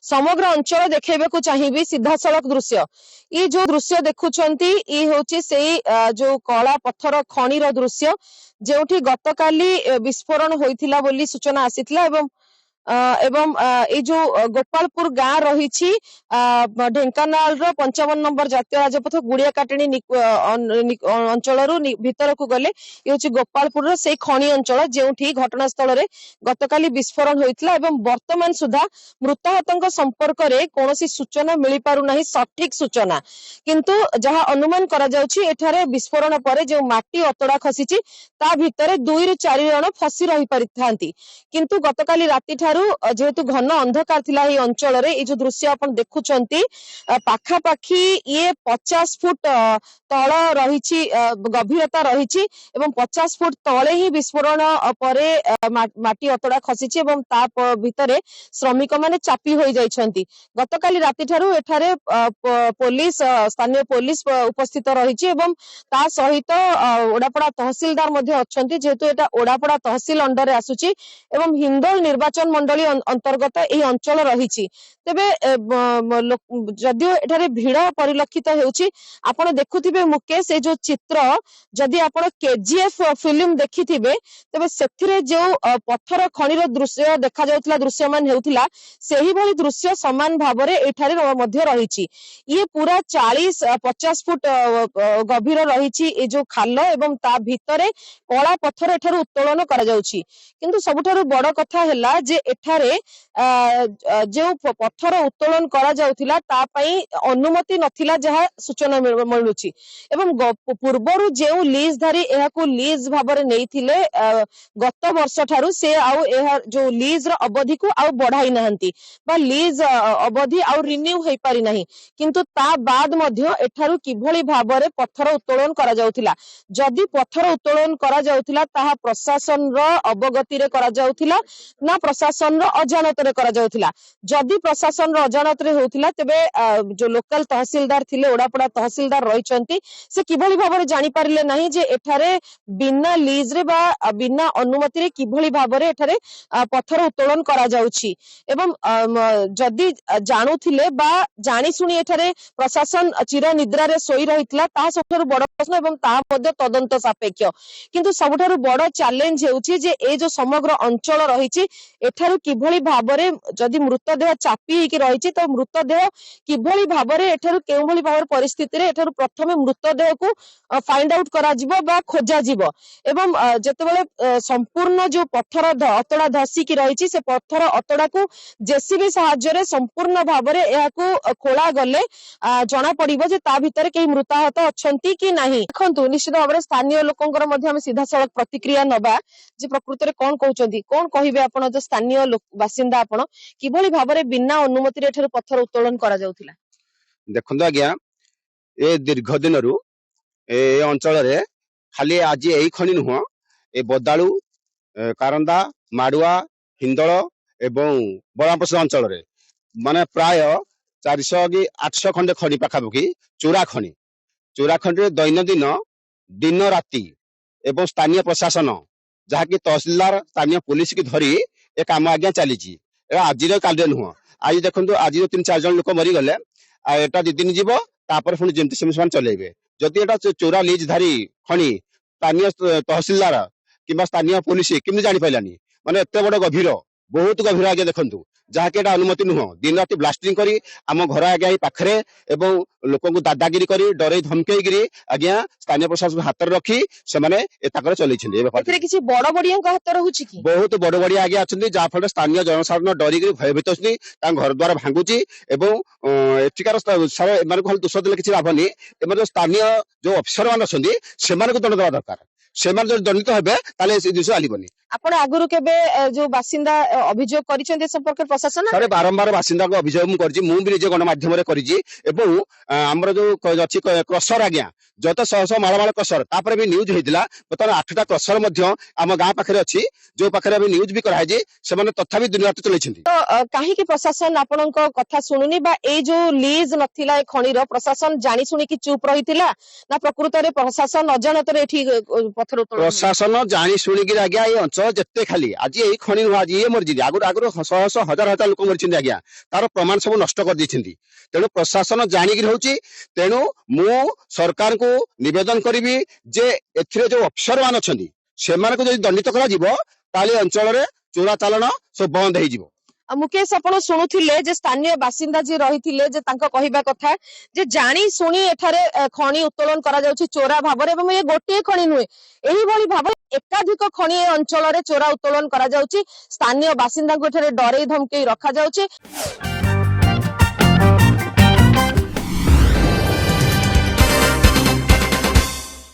समग्र अंचल देखा चाहिए सीधा सड़क दृश्य ये जो दृश्य देखुंट ये हूँ से जो कला पत्थर खणिर दृश्य जो गतकाली विस्फोरण होता बोली सूचना आसीथिला एवं ये जो गोपालपुर गाँ रही ढेंकानाल 55 नंबर जातीय राजपथ गुड़िया काटेणी अंचल भीतर को गले ये हूँ गोपालपुर से खनि अंचल जो घटनास्थल में गतकाली विस्फोरण होता वर्तमान सुधा मृताहत संपर्क में कौन सूचना मिल पारना सठिक सूचना किंतु जहाँ अनुमान कर विस्फोरण पर जो माटी अतड़ा खसी भितर 2 ରୁ 4 जन फसी रही पारि किंतु गतकाली राति जेहेतु घन अंधकार थिला ये अंचल रे ये जो दृश्य अपन देखुचंती पाखापाखी ये 50 फुट तल रही गभीरता रही 50 फुट तले ही विस्फोरण परे माटी अतड़ा खसी भितर श्रमिक माने चापी हो जाइछंती गतकाली राति ठारू एठारे पुलिस स्थानीय पुलिस उपस्थित रही एवं ता सहित ओडापड़ा तहसीलदार मध्ये अछंती जेहेतु एटा ओडापड़ा तहसील अंडर रे आसुची एवं हिंदोल निर्वाचन मंडली अंतर्गत एही अंचल रही तेबे जदियो एठारे भीड़ परिलक्षित हेउची आपण देखुथिबे मुकेश ए जो चित्र जदि आपण केजीएफ फिल्म देखिथिबे तेबे सेथिरे जो पत्थर खणिर दृश्य देखा जाउतला दृश्यमान हेउतला सेही भली दृश्य समान भाबरे एठारे मध्ये रहिछि ये पूरा 40-50 फुट गभीर रहिछि ए जो खाल एवं ता भितरे कला पत्थर एठारे उत्तोलन करा जाउछि किंतु सबुठारु बड़ कथा हैला जे एठारे जो पत्थर उत्तोलन करा जाउथिला ता पई अनुमति नथिला जहा सूचना मिलुछि एवं पूर्वरु जे लीजधारी एहाकु लीज भाबरे नेइथिले गत वर्ष ठारू से आउ एहा जो लीज र अवधि को आउ बढ़ाई नाहंती बा लीज अवधि आउ रिन्यू होई पारि नाही किंतु ता बाद मध्य एठारू किभली भाबरे पत्थर उत्तोलन करा जाउथिला जदि पत्थर उत्तोलन करा जाउथिला ताहा प्रशासन र अवगति रे करा जाउथिला ना प्रशासन र अजानत रे करा जाउथिला जदि प्रशासन र अजानत रे होउथिला तेबे जो लोकल तहसीलदार थिले ओडापड़ा तहसीलदार रहिचंती से किभली भाबरे जानि पारिले नाही जे एठारे बिना लीज रे बा बिना अनुमति रे किभली भाबरे एठारे पत्थर उत्तोलन करा जाउछि एवं जदि जानुथिले बा जानि सुनी एठारे प्रशासन चिर निद्रा रे सोई रहितला ता सबठारु बड़ प्रश्न एवं ता मध्ये तदंत सापेक्ष किंतु सबठारु बड़ चैलेंज हेउछि जे ए जो समग्र अंचल रहिछि एठारु किभली भाबरे जदि मृतदेह चापी हेकि रहिछि तो मृतदेह किभली भाबरे एठारु केभली भाबर परिस्थिति रे एठारु प्रथमे मृतदेह को फाइंड आउट करा जिवो बा खोजा जिवो एवं जेतेबेले संपूर्ण जो पत्थर अतड़ा धसी की रहिछि से पत्थर अतड़ा को जेसीबी सहायता रे संपूर्ण भाबरे एहाकु खोला गले जणा पड़िबो जे ता भितर केही मृताहत अछंती कि नाही देखंतु निश्चित भाबरे स्थानीय लोकंकर मध्ये हम सीधा सड़क प्रतिक्रिया नबा जे प्रकृति रे कोन कहउचंती कोन कहिबे आपण जे स्थानीय बासिंदा आपण किभली भाबरे बिना अनुमति रे एठार पत्थर उत्तोलन करा जाउथिला देखंतु आज्ञा ए दीर्घ दिन रु ए अंचल रे खाली आज एही खनि नुह ए बदालू कारंदा माडुआ हिंदळ एवं बलामप्रसाद अंचल रे माने प्राय 400 कि 800 खंडे खनि पाखापाखि चोरा खनि दैनंदिन दिन राति एवं स्थानीय प्रशासन जहाँकि तहसीलदार स्थानीय पुलिस की धरी ए काम आज्ञा चली आज काल नुह आज देखो आज 3-4 जन लोक मरीगले एटा 2 दिन जीव तापर पुणी जमती से चलेबे जदि एटा चोरा लीज धारी खनि स्थानीय तहसीलदार कि स्थानीय पुलिस केमती जानी पाइलानी माने एते बड़ गभीर बहुत गभीर आगे देखंतु जहाँकि एटा अनुमति नुह दिन राति ब्लास्टिंग करी आम घर आगे पाखरे एवं लोक दादागिरी करी डरे धमकेगिरी आज्ञा स्थानीय प्रशासन हाथ रखी से चलती बहुत बड़ बड़िया आगे अच्छा जहाँ फल स्थानीय जनसाधारण डरिक भयभीत अच्छी घर द्वार भांगुची एଠିକାର सारे खाली दोष देले किसी लाभ नहीं स्थानीय जो अफिसर मान अच्छे से दंड देवा दरकार से दंडित हेबे ताले से जिनिस आलिबनी आपण आगुरु केबे जो बासिंदा अभियोग करिसेंते संपर्क प्रशासन सारे बारंबार बासिंदा को अभियोग मु करजी मु भी निजे गणमाध्यम रे करजी एवं हमर जो अछि क्रसर आज्ञा जत 100 माळमाळ क्रसर तापर भी न्यूज हेतिला बतन 8टा क्रसर मध्य आम गां पाखरे अछि जो पाखरे भी न्यूज भी कराय जे से माने तथापि दिन रात चलैछन्ती तो काहे कि प्रशासन आपनक कथा सुनुनी बा ए जो लीज नथिला ए खणीर प्रशासन जानि सुनि कि चुप रहितिला ना प्रकृत रे प्रशासन अजानत रे एठी पत्थर प्रशासन जानि सुनि कि आज्ञा ए अंचल ଅଞ୍ଚଳ ଯେତେ ଖାଲି ଆଜି ଏଇ ଖଣି ନୁହଁ ଆଜି ଇଏ ମରିଛି ଆଗରୁ ଆଗରୁ ଶହ ଶହ ହଜାର ହଜାର ଲୋକ ମରିଛନ୍ତି ଆଜ୍ଞା ତାର ପ୍ରମାଣ ସବୁ ନଷ୍ଟ କରିଦେଇଛନ୍ତି ତେଣୁ ପ୍ରଶାସନ ଜାଣିକି ରହୁଛି ତେଣୁ ମୁଁ ସରକାରଙ୍କୁ ନିବେଦନ କରିବି ଯେ ଏଥିରେ ଯୋଉ ଅଫିସର ମାନେ ଅଛନ୍ତି ସେମାନଙ୍କୁ ଯଦି ଦଣ୍ଡିତ କରାଯିବ ତାହେଲେ ଅଞ୍ଚଳରେ ଚୋରା ଚାଲାଣ ସବୁ ବନ୍ଦ ହେଇଯିବ। ମୁକେଶ ଆପଣ ଶୁଣୁଥିଲେ ଯେ ସ୍ଥାନୀୟ ବାସିନ୍ଦା ଯିଏ ରହିଥିଲେ ଯେ ତାଙ୍କ କହିବା କଥା ଯେ ଜାଣି ଶୁଣି ଏଠାରେ ଖଣି ଉତ୍ତୋଳନ କରାଯାଉଛି ଚୋରା ଭାବରେ ଏବଂ ଏ ଗୋଟିଏ ଖଣି ନୁହେଁ ଏହିଭଳି ଭାବରେ ଏକାଧିକ ଖଣି ଏ ଅଞ୍ଚଳରେ ଚୋରା ଉତ୍ତୋଳନ କରାଯାଉଛି ସ୍ଥାନୀୟ ବାସିନ୍ଦାଙ୍କୁ ଏଠାରେ ଡରେଇ ଧମକେଇ ରଖାଯାଉଛି।